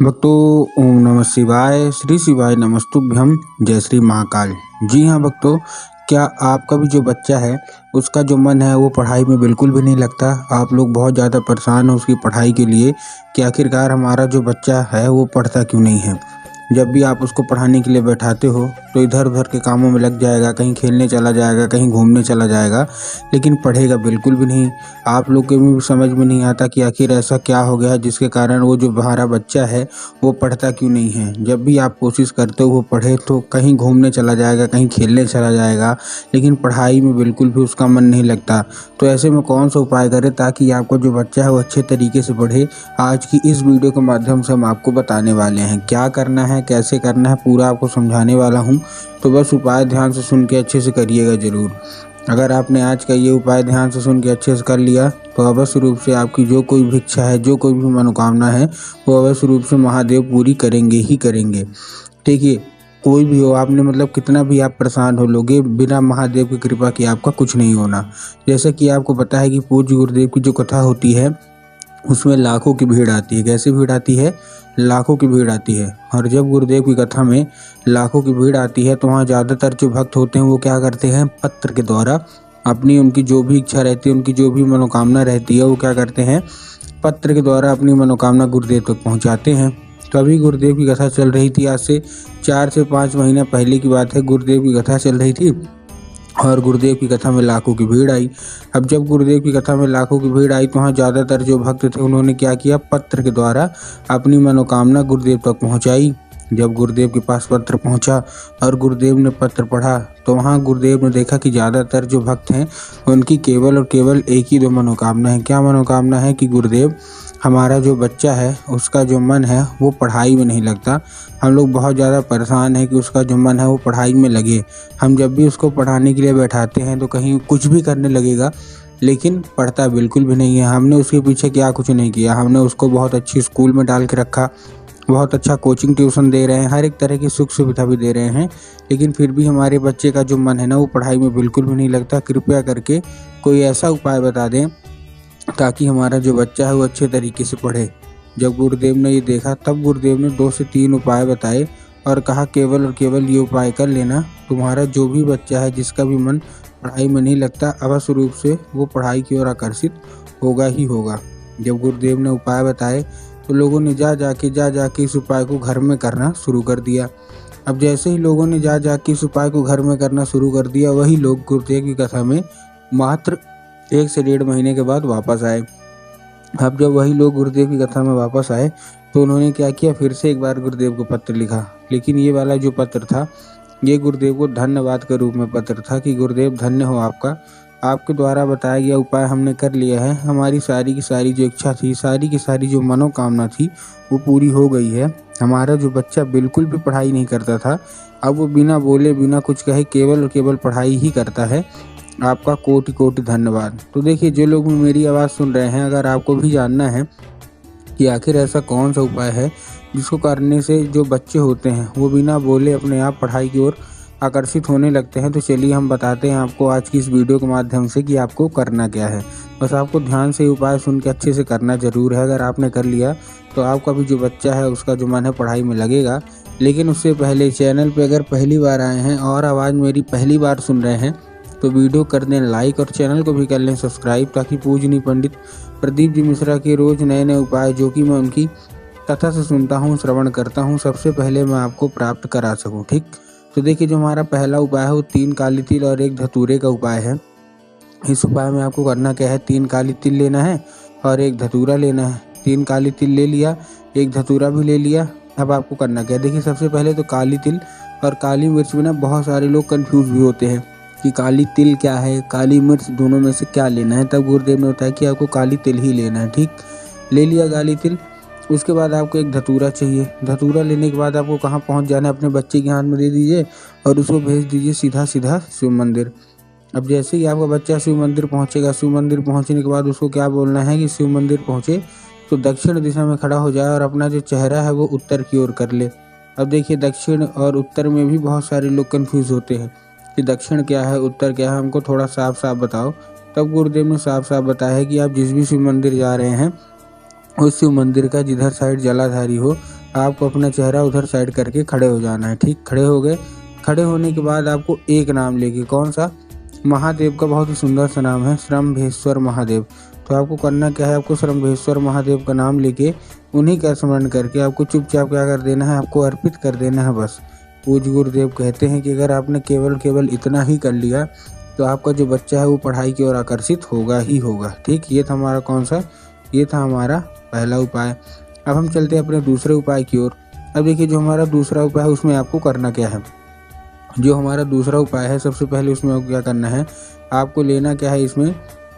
भक्तों, ओम नमः शिवाय, श्री शिवाय नमस्तुभ्यम, जय श्री महाकाल। जी हाँ भक्तों, क्या आपका भी जो बच्चा है उसका जो मन है वो पढ़ाई में बिल्कुल भी नहीं लगता। आप लोग बहुत ज़्यादा परेशान हो उसकी पढ़ाई के लिए कि आखिरकार हमारा जो बच्चा है वो पढ़ता क्यों नहीं है। जब भी आप उसको पढ़ाने के लिए बैठाते हो तो इधर उधर के कामों में लग जाएगा, कहीं खेलने चला जाएगा, कहीं घूमने चला जाएगा, लेकिन पढ़ेगा बिल्कुल भी नहीं। आप लोग के भी समझ में नहीं आता कि आखिर ऐसा क्या हो गया जिसके कारण वो जो हमारा बच्चा है वो पढ़ता क्यों नहीं है। जब भी आप कोशिश करते हो वो पढ़े तो कहीं घूमने चला जाएगा, कहीं खेलने चला जाएगा, लेकिन पढ़ाई में बिल्कुल भी उसका मन नहीं लगता। तो ऐसे में कौन सा उपाय करें ताकि आपका जो बच्चा है वो अच्छे तरीके से पढ़े। आज की इस वीडियो के माध्यम से हम आपको बताने वाले हैं क्या करना है, कैसे करना है, पूरा आपको समझाने वाला हूँ। तो बस उपाय ध्यान से सुन के अच्छे से करिएगा ज़रूर। अगर आपने आज का ये उपाय ध्यान से सुन के अच्छे से कर लिया तो अवश्य रूप से आपकी जो कोई भी इच्छा है, जो कोई भी मनोकामना है, वो अवश्य रूप से महादेव पूरी करेंगे ही करेंगे। देखिए, कोई भी हो, आपने कितना भी आप परेशान हो लोगे, बिना महादेव की कृपा के आपका कुछ नहीं होना। जैसे कि आपको पता है कि पूज्य गुरुदेव की जो कथा होती है उसमें लाखों की भीड़ आती है। कैसी भीड़ आती है? लाखों की भीड़ आती है। और जब गुरुदेव की कथा में लाखों की भीड़ आती है तो वहाँ ज़्यादातर जो भक्त होते हैं वो क्या करते हैं, पत्र के द्वारा अपनी उनकी जो भी इच्छा रहती है, उनकी जो भी मनोकामना रहती है, वो क्या करते हैं, पत्र के द्वारा अपनी मनोकामना गुरुदेव तक पहुँचाते हैं। तो अभी गुरुदेव की कथा चल रही थी, आज से 4 से 5 महीना पहले की बात है। गुरुदेव की कथा चल रही थी और गुरुदेव की कथा में लाखों की भीड़ आई। अब जब गुरुदेव की कथा में लाखों की भीड़ आई तो वहाँ ज़्यादातर जो भक्त थे उन्होंने क्या किया, पत्र के द्वारा अपनी मनोकामना गुरुदेव तक पहुँचाई। जब गुरुदेव के पास पत्र पहुँचा और गुरुदेव ने पत्र पढ़ा तो वहाँ गुरुदेव ने देखा कि ज़्यादातर जो भक्त हैं उनकी केवल और केवल एक ही दो मनोकामना है। क्या मनोकामना है? कि गुरुदेव, हमारा जो बच्चा है उसका जो मन है वो पढ़ाई में नहीं लगता। हम लोग बहुत ज़्यादा परेशान हैं कि उसका जो मन है वो पढ़ाई में लगे। हम जब भी उसको पढ़ाने के लिए बैठाते हैं तो कहीं कुछ भी करने लगेगा, लेकिन पढ़ता बिल्कुल भी नहीं है। हमने उसके पीछे क्या कुछ नहीं किया, हमने उसको बहुत अच्छी स्कूल में डाल के रखा, बहुत अच्छा कोचिंग ट्यूशन दे रहे हैं, हर एक तरह की सुख सुविधा भी दे रहे हैं, लेकिन फिर भी हमारे बच्चे का जो मन है ना वो पढ़ाई में बिल्कुल भी नहीं लगता। कृपया करके कोई ऐसा उपाय बता दें ताकि हमारा जो बच्चा है वो अच्छे तरीके से पढ़े। जब गुरुदेव ने ये देखा तब गुरुदेव ने 2 से 3 उपाय बताए और कहा केवल और केवल ये उपाय कर लेना, तुम्हारा जो भी बच्चा है जिसका भी मन पढ़ाई में नहीं लगता अवश्य रूप से वो पढ़ाई की ओर आकर्षित होगा ही होगा। जब गुरुदेव ने उपाय बताए तो लोगों ने जा जाके इस उपाय को घर में करना शुरू कर दिया। अब जैसे ही लोगों ने जा जाके इस उपाय को घर में करना शुरू कर दिया, वही लोग गुरुदेव की कथा में मात्र 1 से 1.5 महीने के बाद वापस आए। अब जब वही लोग गुरुदेव की कथा में वापस आए तो उन्होंने क्या किया, फिर से एक बार गुरुदेव को पत्र लिखा। लेकिन ये वाला जो पत्र था ये गुरुदेव को धन्यवाद के रूप में पत्र था कि गुरुदेव धन्य हो आपका, आपके द्वारा बताया गया उपाय हमने कर लिया है। हमारी सारी की सारी जो इच्छा थी, सारी की सारी जो मनोकामना थी वो पूरी हो गई है। हमारा जो बच्चा बिल्कुल भी पढ़ाई नहीं करता था, अब वो बिना बोले बिना कुछ कहे केवल और केवल पढ़ाई ही करता है। आपका कोटि कोटि धन्यवाद। तो देखिए, जो लोग मेरी आवाज़ सुन रहे हैं, अगर आपको भी जानना है कि आखिर ऐसा कौन सा उपाय है जिसको करने से जो बच्चे होते हैं वो बिना बोले अपने आप पढ़ाई की ओर आकर्षित होने लगते हैं, तो चलिए हम बताते हैं आपको आज की इस वीडियो के माध्यम से कि आपको करना क्या है। बस आपको ध्यान से उपाय सुन के अच्छे से करना ज़रूर है। अगर आपने कर लिया तो आपका भी जो बच्चा है उसका जो मन है पढ़ाई में लगेगा। लेकिन उससे पहले चैनल पर अगर पहली बार आए हैं और आवाज़ मेरी पहली बार सुन रहे हैं तो वीडियो कर दें लाइक और चैनल को भी कर लें सब्सक्राइब, ताकि पूजनीय पंडित प्रदीप जी मिश्रा के रोज़ नए नए उपाय जो कि मैं उनकी कथा से सुनता हूँ, श्रवण करता हूँ, सबसे पहले मैं आपको प्राप्त करा सकूँ। ठीक, तो देखिए, जो हमारा पहला उपाय है वो 3 काली तिल और 1 धतूरे का उपाय है। इस उपाय में आपको करना क्या है, 3 काली तिल लेना है और 1 धतूरा लेना है। 3 काली तिल ले लिया, 1 धतूरा भी ले लिया। अब आपको करना क्या है, देखिए, सबसे पहले तो काली तिल और काली मिर्च में ना बहुत सारे लोग कन्फ्यूज़ भी होते हैं कि काली तिल क्या है, काली मिर्च, दोनों में से क्या लेना है। तब गुरुदेव ने बताया कि आपको काली तिल ही लेना है। ठीक, ले लिया काली तिल। उसके बाद आपको 1 धतूरा चाहिए। धतूरा लेने के बाद आपको कहाँ पहुँच जाना है, अपने बच्चे के हाथ में दे दीजिए और उसको भेज दीजिए सीधा सीधा शिव मंदिर। अब जैसे ही आपका बच्चा शिव मंदिर पहुँचेगा, शिव मंदिर पहुँचने के बाद उसको क्या बोलना है कि शिव मंदिर पहुँचे तो दक्षिण दिशा में खड़ा हो जाए और अपना जो चेहरा है वो उत्तर की ओर कर ले। अब देखिए, दक्षिण और उत्तर में भी बहुत सारे लोग कन्फ्यूज़ होते हैं कि दक्षिण क्या है, उत्तर क्या है, हमको थोड़ा साफ साफ बताओ। तब गुरुदेव ने साफ साफ बताया है कि आप जिस भी शिव मंदिर जा रहे हैं उस शिव मंदिर का जिधर साइड जलाधारी हो आपको अपना चेहरा उधर साइड करके खड़े हो जाना है। ठीक, खड़े हो गए। खड़े होने के बाद आपको एक नाम लेके, कौन सा? महादेव का बहुत ही सुंदर सा नाम है, श्रम्भेश्वर महादेव। तो आपको करना क्या है, आपको श्रम्भेश्वर महादेव का नाम लेके उन्हीं का स्मरण करके आपको चुपचाप क्या कर देना है, आपको अर्पित कर देना है बस। पूज्य गुरुदेव कहते हैं कि अगर आपने केवल इतना ही कर लिया तो आपका जो बच्चा है वो पढ़ाई की ओर आकर्षित होगा ही होगा। ठीक, ये था हमारा कौन सा, ये था हमारा पहला उपाय। अब हम चलते हैं अपने दूसरे उपाय की ओर। अब देखिए, जो हमारा दूसरा उपाय है उसमें आपको करना क्या है। जो हमारा दूसरा उपाय है, सबसे पहले उसमें आपको क्या करना है, आपको लेना क्या है इसमें,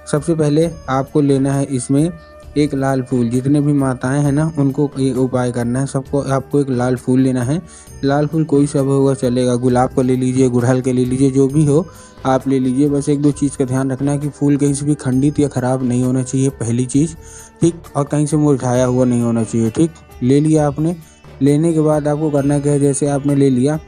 सबसे पहले आपको लेना है इसमें एक लाल फूल। जितने भी माताएं हैं ना, उनको ये उपाय करना है, सबको आपको एक लाल फूल लेना है। लाल फूल कोई सा भी होगा चलेगा, गुलाब का ले लीजिए, गुड़हल के ले लीजिए, जो भी हो आप ले लीजिए। बस एक दो चीज़ का ध्यान रखना है कि फूल कहीं से भी खंडित या ख़राब नहीं होना चाहिए, पहली चीज़। ठीक, और कहीं से मुरझाया हुआ नहीं होना चाहिए। ठीक, ले लिया आपने। लेने के बाद आपको करना क्या है, जैसे आपने ले लिया,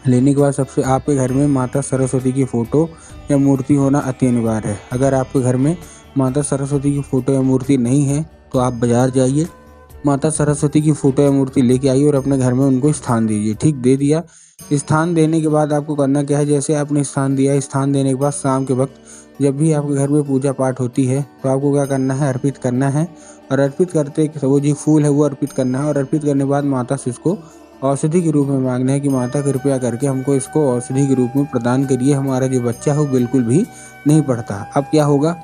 लेने के बाद सबसे आपके घर में माता सरस्वती की फ़ोटो या मूर्ति होना अति अनिवार्य है। अगर आपके घर में माता सरस्वती की फ़ोटो या मूर्ति नहीं है तो आप बाज़ार जाइए, माता सरस्वती की फ़ोटो या मूर्ति लेके आइए और अपने घर में उनको स्थान दीजिए। ठीक, दे दिया। स्थान देने के बाद आपको करना क्या है, जैसे आपने स्थान दिया, स्थान देने के बाद शाम के वक्त जब भी आपके घर में पूजा पाठ होती है तो आपको क्या करना है, अर्पित करना है। और अर्पित करते वो जो फूल है वो अर्पित करना है। और अर्पित करने के बाद माता से उसको औषधि के रूप में मांगना है कि माता कृपया करके हमको इसको औषधि के रूप में प्रदान करिए, हमारा जो बच्चा है वो बिल्कुल भी नहीं पढ़ता। अब क्या होगा,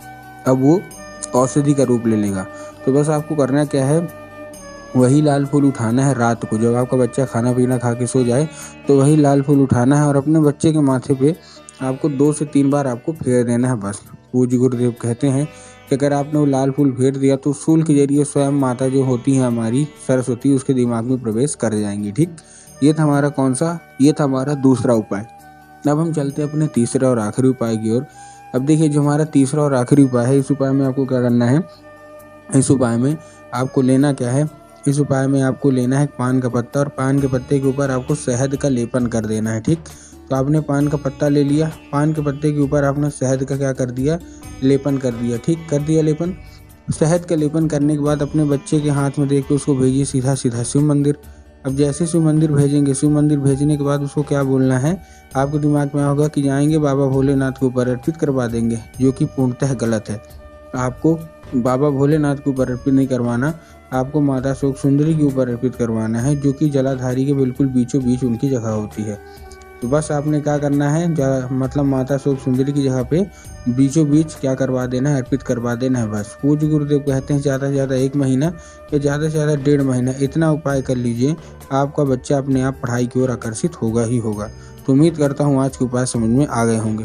अब वो औषधि का रूप ले लेगा। तो बस आपको करना क्या है, वही लाल फूल उठाना है रात को, जब आपका बच्चा खाना पीना खा के सो जाए तो वही लाल फूल उठाना है और अपने बच्चे के माथे पे आपको 2 से 3 बार आपको फेर देना है बस। पूज्य गुरुदेव कहते हैं कि अगर आपने वो लाल फूल फेर दिया तो उस फूल के जरिए स्वयं माता जो होती है हमारी सरस्वती, उसके दिमाग में प्रवेश कर जाएंगी। ठीक, ये था हमारा कौन सा, ये था हमारा दूसरा उपाय। अब हम चलते हैं अपने तीसरे और आखिरी उपाय की ओर। अब देखिए, जो हमारा तीसरा और आखिरी उपाय है, इस उपाय में आपको क्या करना है, इस उपाय में आपको लेना क्या है, इस उपाय में आपको लेना है पान का पत्ता और पान के पत्ते के ऊपर आपको शहद का लेपन कर देना है। ठीक, तो आपने पान का पत्ता ले लिया, पान के पत्ते के ऊपर आपने शहद का क्या कर दिया, लेपन कर दिया। ठीक, कर दिया लेपन। शहद का लेपन करने के बाद अपने बच्चे के हाथ में देख के उसको भेजिए सीधा सीधा शिव मंदिर। अब जैसे शिव मंदिर भेजेंगे, शिव मंदिर भेजने के बाद उसको क्या बोलना है, आपके दिमाग में होगा कि जाएंगे बाबा भोलेनाथ के ऊपर अर्पित करवा देंगे, जो कि पूर्णतः गलत है। आपको बाबा भोलेनाथ के ऊपर अर्पित नहीं करवाना, आपको माता शोक सुंदरी के ऊपर अर्पित करवाना है, जो कि जलाधारी के बिल्कुल बीचों बीच उनकी जगह होती है। तो बस आपने क्या करना है, मतलब माता शोक सुंदरी की जगह पे बीचों बीच क्या करवा देना है, अर्पित करवा देना है बस। पूज्य गुरुदेव कहते हैं ज़्यादा से ज़्यादा 1 महीना या ज़्यादा से ज़्यादा 1.5 महीना इतना उपाय कर लीजिए, आपका बच्चा अपने आप पढ़ाई की ओर आकर्षित होगा ही होगा। तो उम्मीद करता हूँ आज के उपाय समझ में आ गए होंगे।